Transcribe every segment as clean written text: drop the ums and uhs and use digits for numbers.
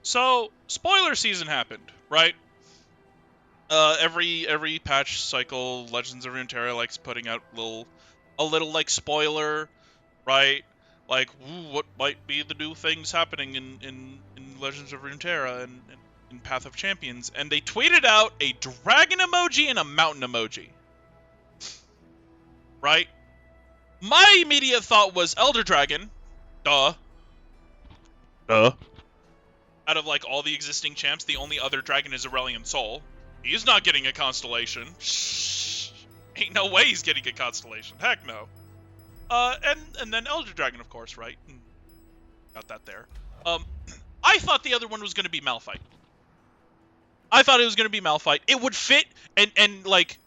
So, spoiler season happened, right? Every patch cycle, Legends of Runeterra likes putting out a little like spoiler, right? Like, ooh, what might be the new things happening in Legends of Runeterra and in Path of Champions, and they tweeted out a dragon emoji and a mountain emoji, right? My immediate thought was Elder Dragon, duh. Out of like all the existing champs, the only other dragon is Aurelion Sol. He's not getting a constellation. Shh. Ain't no way he's getting a constellation. Heck no. And then Elder Dragon, of course, right? Got that there. I thought the other one was going to be Malphite. I thought it was going to be Malphite. It would fit, and like,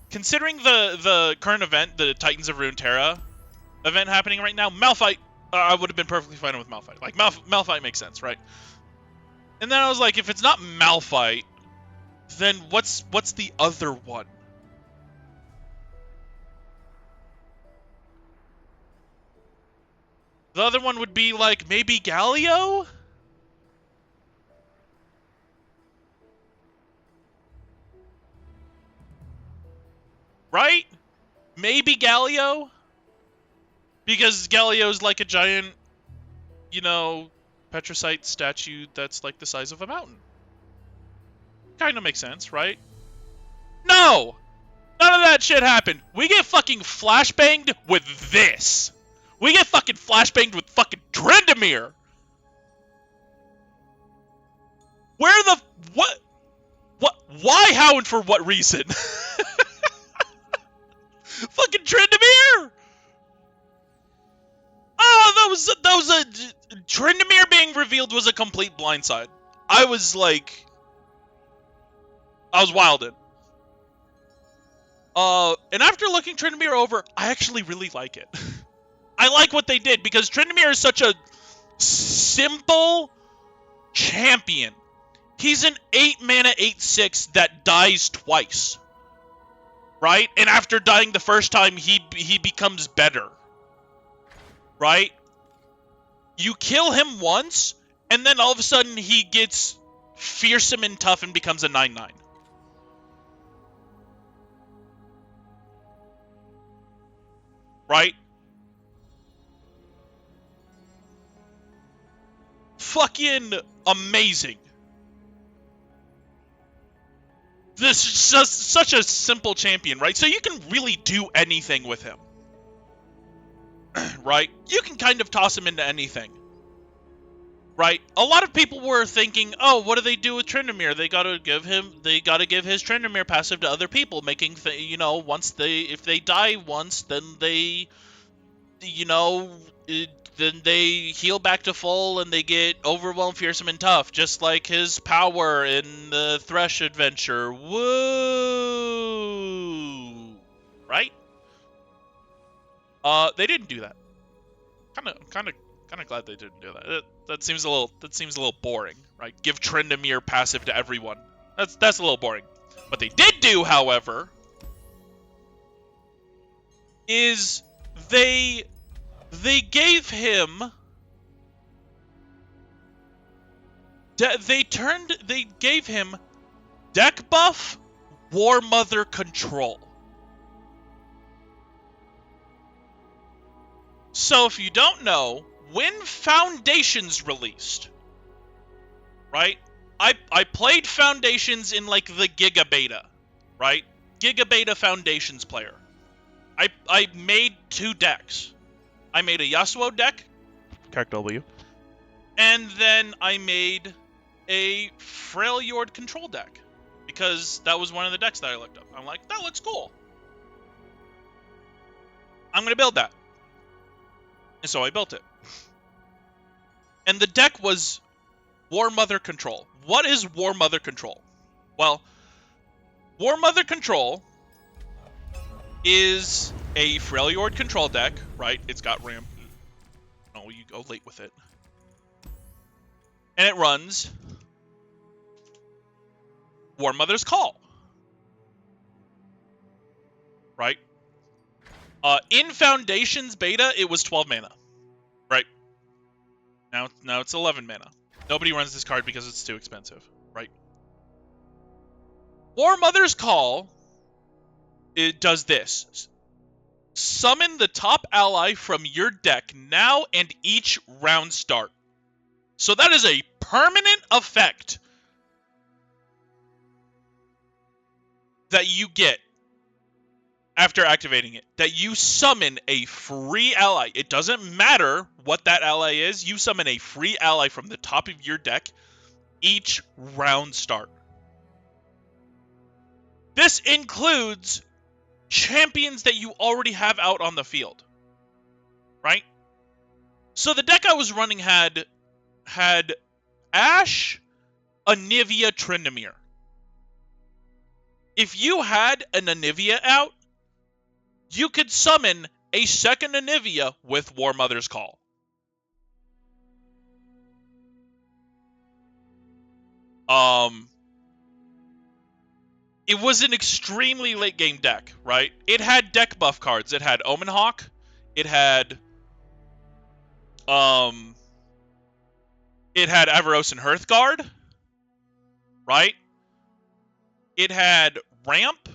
considering the current event, the Titans of Runeterra event happening right now, Malphite, I would have been perfectly fine with Malphite. Like, Malphite makes sense, right? And then I was like, if it's not Malphite, then what's the other one? The other one would be like maybe Galio? Right? Maybe Galio? Because Galio's like a giant, you know, Petricite statue that's like the size of a mountain. Kind of makes sense, right? No! None of that shit happened. We get fucking flashbanged with this. We get fucking flashbanged with fucking Tryndamere. Where the... What? Why, how, and for what reason? Fucking Tryndamere! Oh, that was a... Tryndamere being revealed was a complete blindside. I was like... I was wilded. And after looking Tryndamere over, I actually really like it. I like what they did, because Tryndamere is such a simple champion. He's an 8-mana 8/6 that dies twice. Right? And after dying the first time, he becomes better. Right? You kill him once, and then all of a sudden he gets fearsome and tough and becomes a 9/9. Right? Fucking amazing. This is just such a simple champion, right? So you can really do anything with him. Right? You can kind of toss him into anything. Right? A lot of people were thinking, oh, what do they do with Tryndamere? They gotta give his Tryndamere passive to other people, making, if they die once, then they, then they heal back to full and they get overwhelmed, fearsome, and tough, just like his power in the Thresh adventure. Woo! Right? They didn't do that. Kind of glad they didn't do that. That seems a little boring, right? Give Tryndamere passive to everyone. That's a little boring. What they did do, however, is they gave him they gave him deck buff, War Mother control. So if you don't know, when Foundations released, right? I played Foundations in like the Giga Beta, right? Giga Beta Foundations player. I made 2 decks. I made a Yasuo deck, Character W, and then I made a Freljord control deck, because that was one of the decks that I looked up. I'm like, that looks cool. I'm going to build that. And so I built it. And the deck was War Mother control. What is War Mother control? Well, War Mother control is a Freljord control deck, right? It's got ramp. Oh, you go late with it. And it runs War Mother's Call. Right? In Foundations Beta, it was 12 mana. Right? Now it's 11 mana. Nobody runs this card because it's too expensive, right? War Mother's Call, it does this. Summon the top ally from your deck now and each round start. So that is a permanent effect that you get after activating it. That you summon a free ally. It doesn't matter what that ally is. You summon a free ally from the top of your deck each round start. This includes champions that you already have out on the field, right? So the deck I was running had Ashe, Anivia, Tryndamere. If you had an Anivia out, you could summon a second Anivia with War Mother's Call. It was an extremely late game deck, right? It had deck buff cards. It had Omen Hawk. It had Avaros and Hearthguard, right? It had Ramp.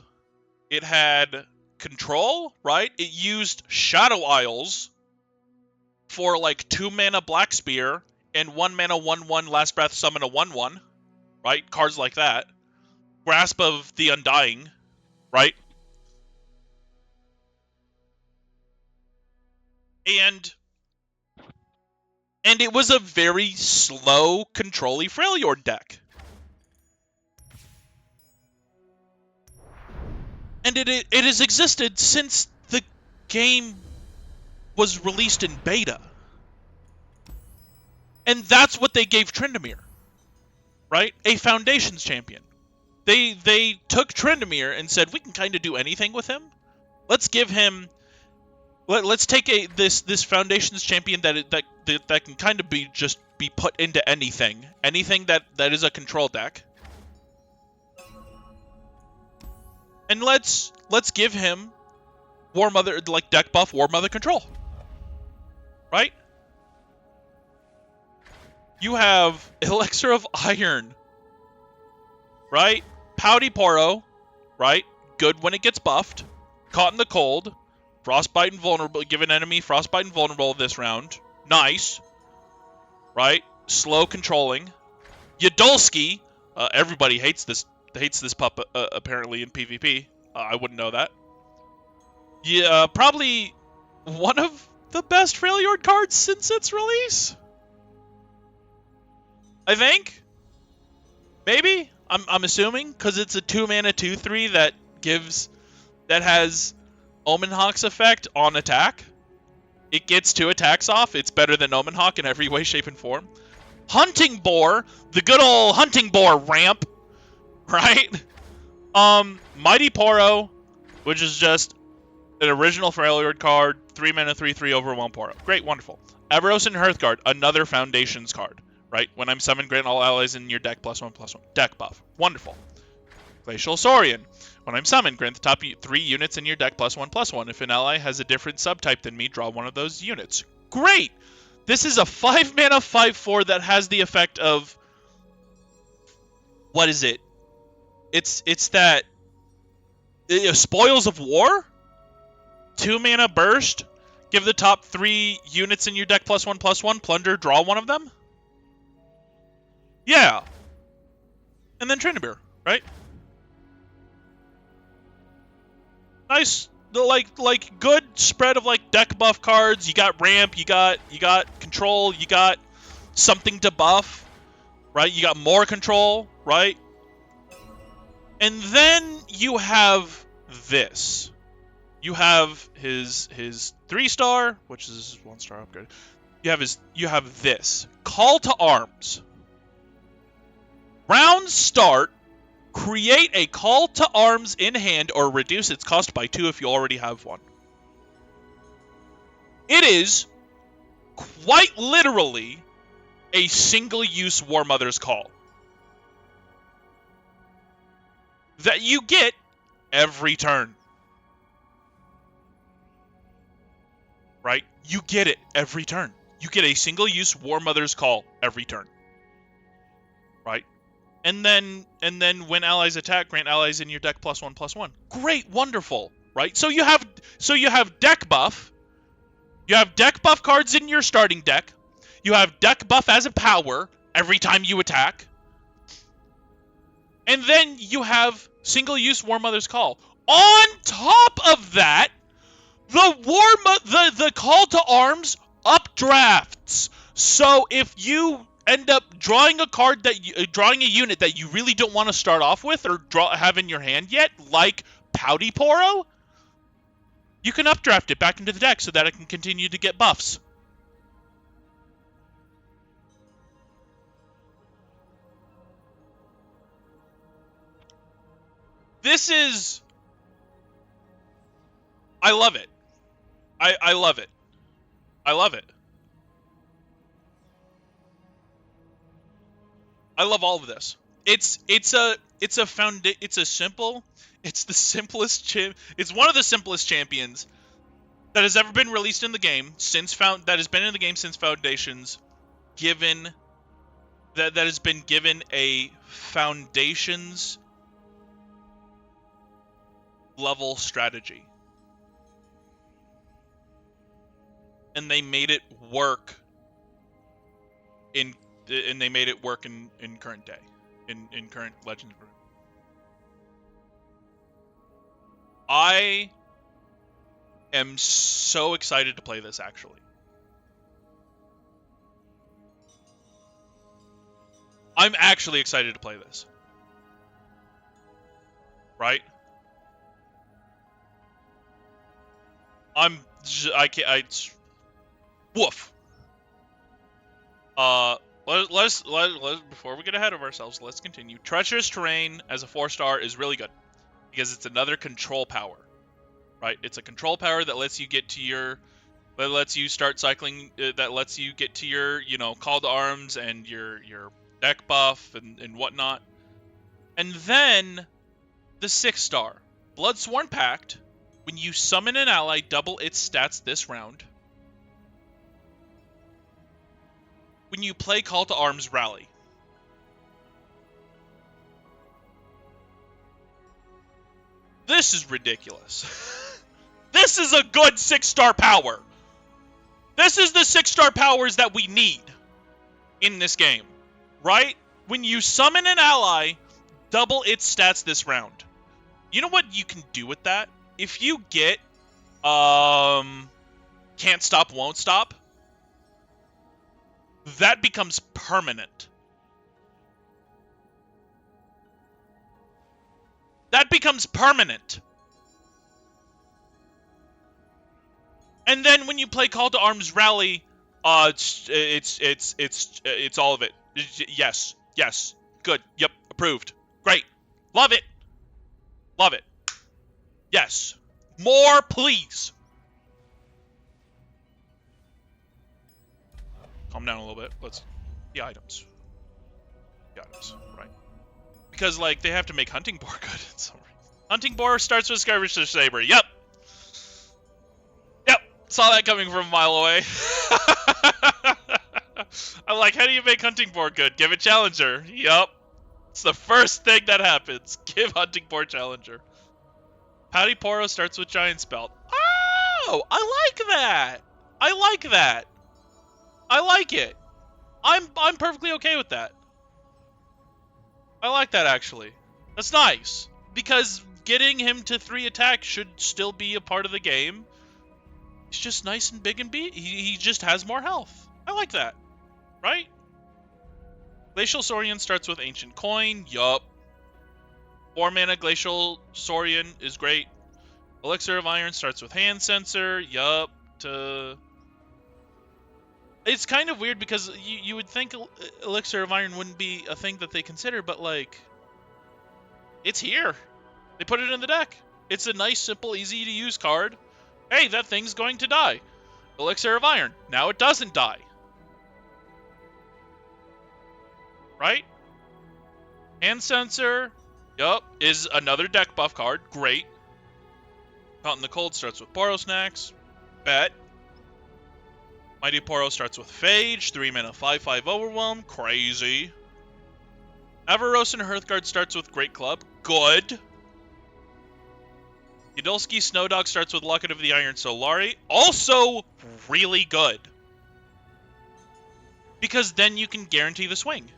It had Control, right? It used Shadow Isles for like 2 mana Black Spear and 1 mana 1/1 Last Breath summon a 1/1, right? Cards like that. Grasp of the Undying, right? And it was a very slow, control-y Freljord deck. And it has existed since the game was released in beta. And that's what they gave Tryndamere, right? A Foundations champion. They took Tryndamere and said, we can kind of do anything with him. Let's give him... Let's take this Foundations champion that can kind of be put into anything that is a control deck, and let's give him War Mother, like deck buff War Mother control, right? You have Elixir of Iron, right? Pouty Poro, right? Good when it gets buffed. Caught in the Cold. Frostbite and Vulnerable. Give an enemy Frostbite and Vulnerable this round. Nice. Right? Slow controlling. Yadolski. Everybody hates this pup apparently in PvP. I wouldn't know that. Yeah, probably one of the best Freljord cards since its release. I think. Maybe. I'm assuming because it's a 2 mana 2/3 that has Omen Hawk's effect on attack. It gets 2 attacks off. It's better than Omen Hawk in every way, shape, and form. Hunting Boar, the good old Hunting Boar ramp, right? Mighty Poro, which is just an original Freljord card, 3 mana 3/3 over 1 Poro. Great, wonderful. Avaros and Hearthguard, another Foundations card, right? When I'm summoned, grant all allies in your deck +1/+1. Deck buff. Wonderful. Glacial Saurian. When I'm summoned, grant the top 3 units in your deck +1/+1. If an ally has a different subtype than me, draw one of those units. Great! This is a 5 mana 5/4 that has the effect of... What is it? It's that... Spoils of War? 2 mana burst? Give the top 3 units in your deck +1/+1. Plunder, draw one of them? Yeah. And then Tryndamere, right? Nice, like good spread of like deck buff cards. You got ramp, you got control, you got something to buff, right? You got more control, right? And then you have this. You have his 3-star, which is 1-star upgrade. You have this. Call to Arms. Round start. Create a Call to Arms in hand or reduce its cost by 2 if you already have one. It is quite literally a single-use War Mother's Call that you get every turn. Right? You get it every turn. You get a single-use War Mother's Call every turn. right? And then when allies attack, grant allies in your deck +1/+1. Great, wonderful, right? So you have deck buff. You have deck buff cards in your starting deck. You have deck buff as a power every time you attack. And then you have single-use War Mother's Call. On top of that, the call to arms updrafts. So if you end up drawing a card drawing a unit that you really don't want to start off with or have in your hand yet, like Pouty Poro, you can updraft it back into the deck so that it can continue to get buffs. This is... I love it. I love it. I love it. I love all of this. It's the simplest it's one of the simplest champions that has ever been released in the game since Foundations, given that has been given a Foundations level strategy. And they made it work in current day, in current Legends. I am so excited to play this, actually. I'm actually excited to play this. Right? Woof. Let's before we get ahead of ourselves, let's continue. Treacherous Terrain as a 4-star is really good because it's another control power, right? It's a control power that lets you get to your, that lets you start cycling, that lets you get to your, call to arms and your deck buff and whatnot. And then the 6-star Bloodsworn Pact. When you summon an ally, double its stats this round. When you play Call to Arms, rally. This is ridiculous. This is a good 6-star power. This is the 6-star powers that we need in this game, right? When you summon an ally, double its stats this round. You know what you can do with that? If you get Can't Stop, Won't Stop, that becomes permanent. That becomes permanent. And then when you play Call to Arms Rally, it's all of it. Yes, good, yep, approved, great, love it, love it. Yes, more, please. Calm down a little bit. Let's the items. Right? Because they have to make Hunting Boar good. Hunting Boar starts with Skirmisher Saber. Yep. Saw that coming from a mile away. I'm like, how do you make Hunting Boar good? Give it Challenger. Yup. It's the first thing that happens. Give Hunting Boar Challenger. Pouty Poro starts with Giant Spelt. Oh, I like that. I like it. I'm perfectly okay with that. I like that, actually. That's nice. Because getting him to 3 attacks should still be a part of the game. He's just nice and big and he just has more health. I like that. Right? Glacial Saurian starts with Ancient Coin. Yup. 4-mana Glacial Saurian is great. Elixir of Iron starts with Hand Sensor. Yup. It's kind of weird because you would think Elixir of Iron wouldn't be a thing that they consider, but it's here. They put it in the deck. It's a nice, simple, easy to use card. Hey, that thing's going to die. Elixir of Iron. Now it doesn't die. Right? Hand Sensor. Yup. Is another deck buff card. Great. Caught in the Cold starts with Poro Snacks. Bet. Mighty Poro starts with Phage. 3-mana 5/5 Overwhelm. Crazy. Avaros and Hearthguard starts with Great Club. Good. Yudolski Snowdog starts with Locket of the Iron Solari. Also really good. Because then you can guarantee the swing.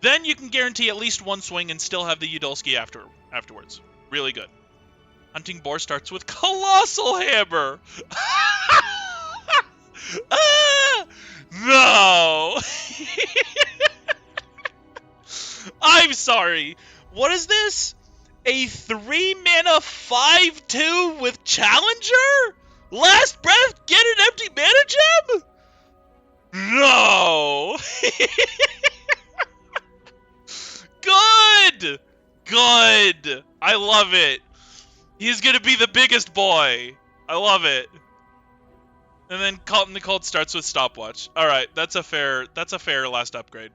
Then you can guarantee at least one swing and still have the Yudolski afterwards. Really good. Hunting Boar starts with Colossal Hammer. No. I'm sorry. What is this? A 3-mana 5/2 with Challenger? Last breath, get an empty mana gem? No. Good. Good. I love it. He's gonna be the biggest boy. I love it. And then Cotton the Cold starts with Stopwatch. All right, that's a fair last upgrade.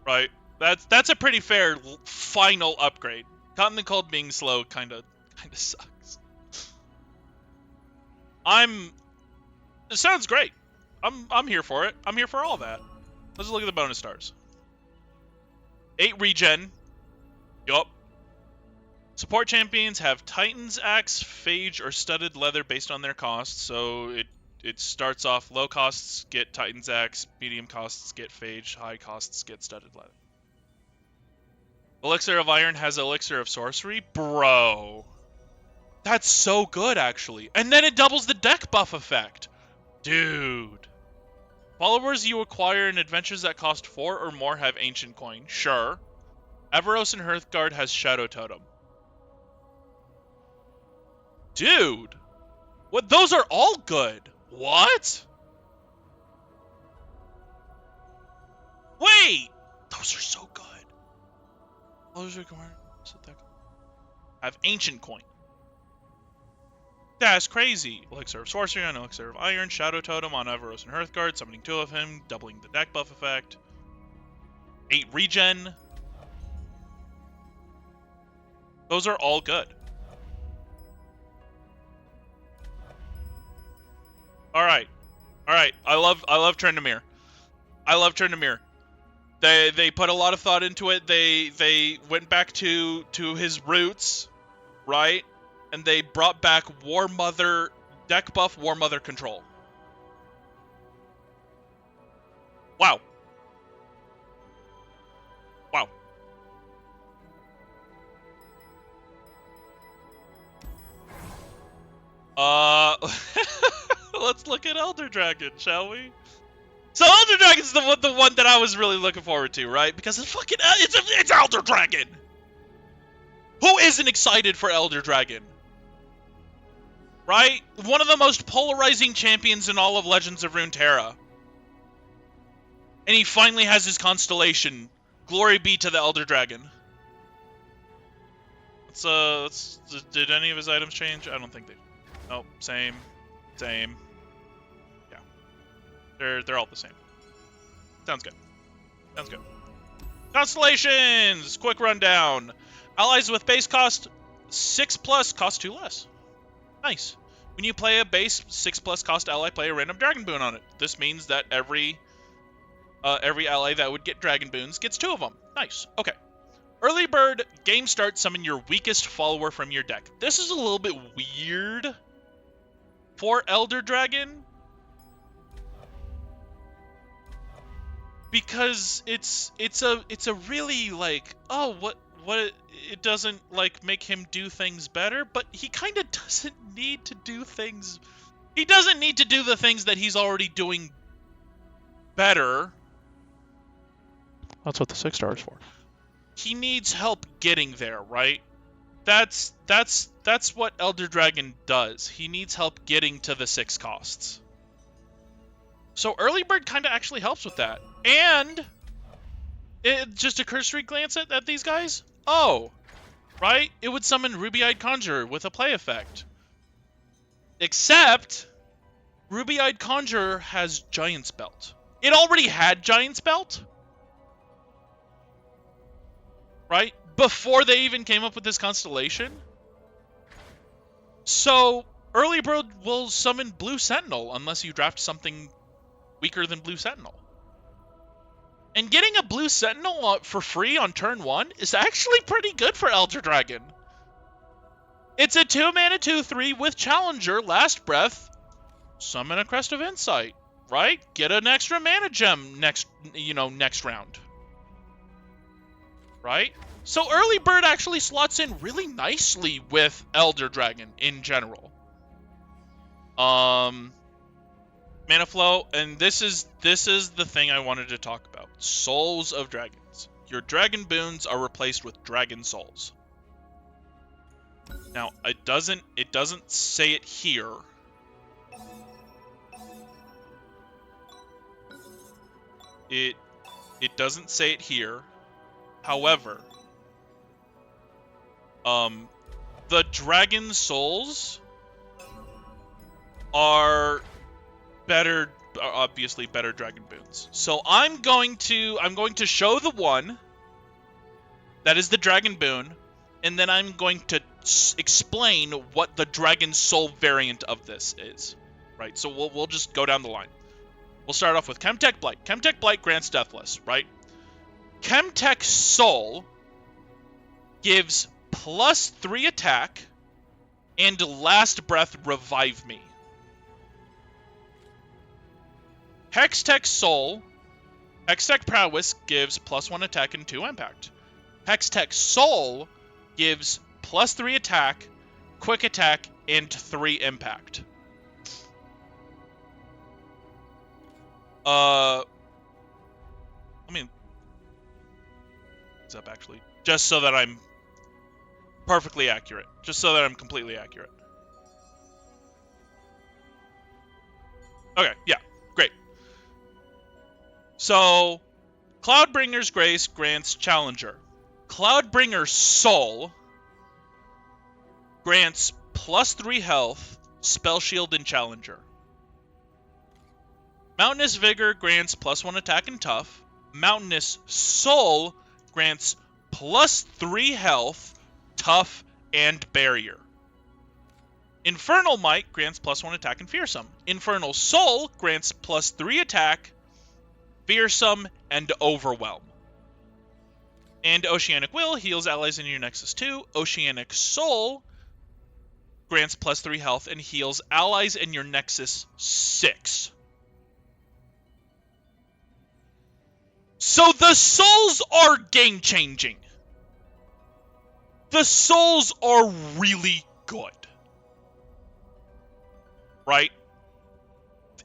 Right? That's a pretty fair final upgrade. Cotton the Cold being slow kind of sucks. It sounds great. I'm here for it. I'm here for all that. Let's look at the bonus stars. 8 regen. Yup. Support champions have Titan's Axe, Phage, or Studded Leather based on their cost. So it starts off low costs get Titan's Axe, medium costs get Phage, high costs get Studded Leather. Elixir of Iron has Elixir of Sorcery? Bro. That's so good, actually. And then it doubles the deck buff effect. Dude. Followers you acquire in adventures that cost 4 or more have Ancient Coin. Sure. Avaros and Hearthguard has Shadow Totem. Dude. What? Those are all good. What? Wait. Those are so good. Those are have Ancient Coin. That's crazy. Elixir of Sorcery on Elixir of Iron, Shadow Totem on Avaros and Hearthguard, summoning 2 of him, doubling the deck buff effect. 8 regen. Those are all good. All right. I love Tryndamere. I love Tryndamere. They put a lot of thought into it. They went back to his roots, right? And they brought back War Mother deck buff, War Mother control. Wow. Wow. Let's look at Elder Dragon, shall we? So Elder Dragon's the one that I was really looking forward to, right? Because it's Elder Dragon. Who isn't excited for Elder Dragon? Right? One of the most polarizing champions in all of Legends of Runeterra. And he finally has his constellation. Glory be to the Elder Dragon. Did any of his items change? I don't think they did. Nope, same. Yeah. They're all the same. Sounds good. Constellations! Quick rundown. Allies with base cost 6+ cost 2 less. Nice. When you play a base 6+ cost ally, play a random dragon boon on it. This means that every ally that would get dragon boons gets 2 of them. Nice. Okay. Early bird, game start, summon your weakest follower from your deck. This is a little bit weird for Elder Dragon, because it's a really like, oh, what it doesn't like make him do things better, but he kind of doesn't need to do things. He doesn't need to do the things that he's already doing better. That's what the 6 star is for. He needs help getting there, right? That's what Elder Dragon does. He needs help getting to the 6 costs. So Early Bird kind of actually helps with that. And just a cursory glance at these guys. Oh, right? It would summon Ruby-Eyed Conjurer with a play effect. Except Ruby-Eyed Conjurer has Giant's Belt. It already had Giant's Belt, right? Before they even came up with this constellation. So Early Bird will summon Blue Sentinel unless you draft something weaker than Blue Sentinel. And getting a blue Sentinel for free on turn 1 is actually pretty good for Elder Dragon. It's a 2-mana 2/3 with Challenger, Last Breath, summon a Crest of Insight, right? Get an extra mana gem next round. Right? So Early Bird actually slots in really nicely with Elder Dragon in general. Mana flow, and this is the thing I wanted to talk about. Souls of Dragons. Your dragon boons are replaced with dragon souls. Now, it doesn't say it here. It doesn't say it here. However, the dragon souls are obviously better dragon boons. So I'm going to show the one that is the dragon boon, and then I'm going to explain what the dragon soul variant of this is. Right? So we'll just go down the line. We'll start off with Chemtech Blight. Chemtech Blight grants Deathless, right? Chemtech Soul gives +3 attack and Last Breath Revive Me. Hextech Soul, Hextech Prowess gives +1 attack and 2 impact. Hextech Soul gives +3 attack, quick attack, and 3 impact. Let me up actually, just so that I'm perfectly accurate, just so that I'm completely accurate. Okay, yeah, great. So, Cloudbringer's Grace grants Challenger. Cloudbringer's Soul grants +3 health, Spell Shield, and Challenger. Mountainous Vigor grants +1 attack and tough. Mountainous Soul grants +3 health, tough, and barrier. Infernal Might grants +1 attack and fearsome. Infernal Soul grants +3 attack, fearsome, and overwhelm. And Oceanic Will heals allies in your Nexus 2. Oceanic Soul grants +3 health and heals allies in your Nexus 6. So the souls are game-changing. The souls are really good. Right?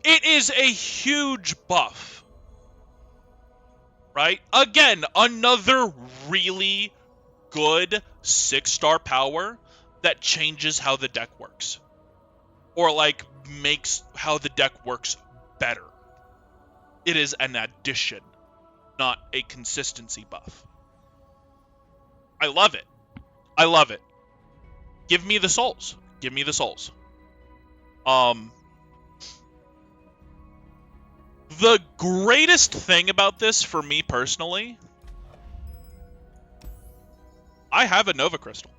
It is a huge buff. Right? Again, another really good 6-star power that changes how the deck works. Or, like, makes how the deck works better. It is an addition, not a consistency buff. I love it. I love it. Give me the souls. Give me the souls. The greatest thing about this for me personally, I have a Nova Crystal.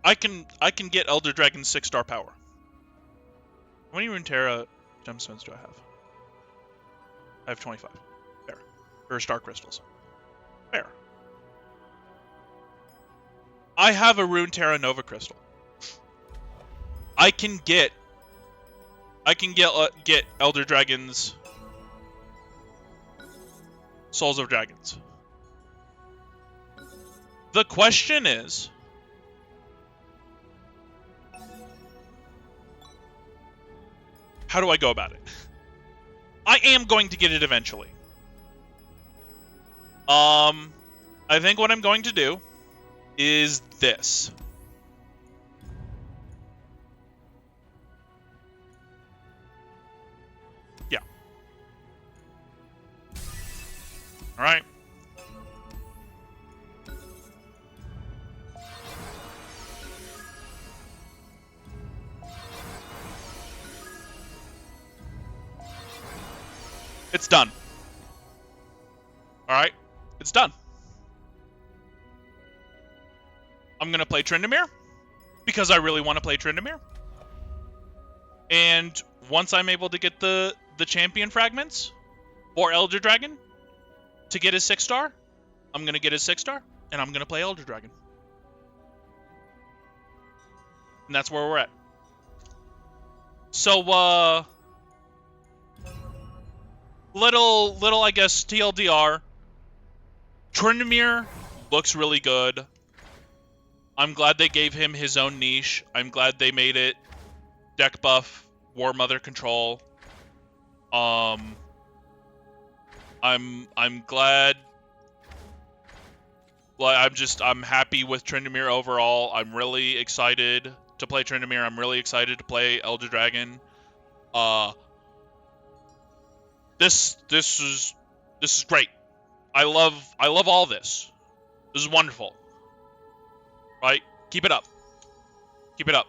I can get Elder Dragon's 6-star power. How many Runeterra gemstones do I have? I have 25. Fair. Or star crystals. Fair. I have a Runeterra Nova Crystal. I can get Elder Dragon's Souls of Dragons. The question is, how do I go about it? I am going to get it eventually. I think what I'm going to do is this. Yeah. All right. It's done. Alright, it's done. I'm going to play Tryndamere, because I really want to play Tryndamere. And once I'm able to get the champion fragments or Elder Dragon to get his 6-star, I'm gonna get his 6-star and I'm gonna play Elder Dragon. And that's where we're at. So little I guess TLDR. Tryndamere looks really good. I'm glad they gave him his own niche. I'm glad they made it deck buff, War Mother control. I'm glad. Like I'm happy with Tryndamere overall. I'm really excited to play Tryndamere. I'm really excited to play Elder Dragon. This is great. I love all this. This is wonderful. Right? Keep it up. Keep it up.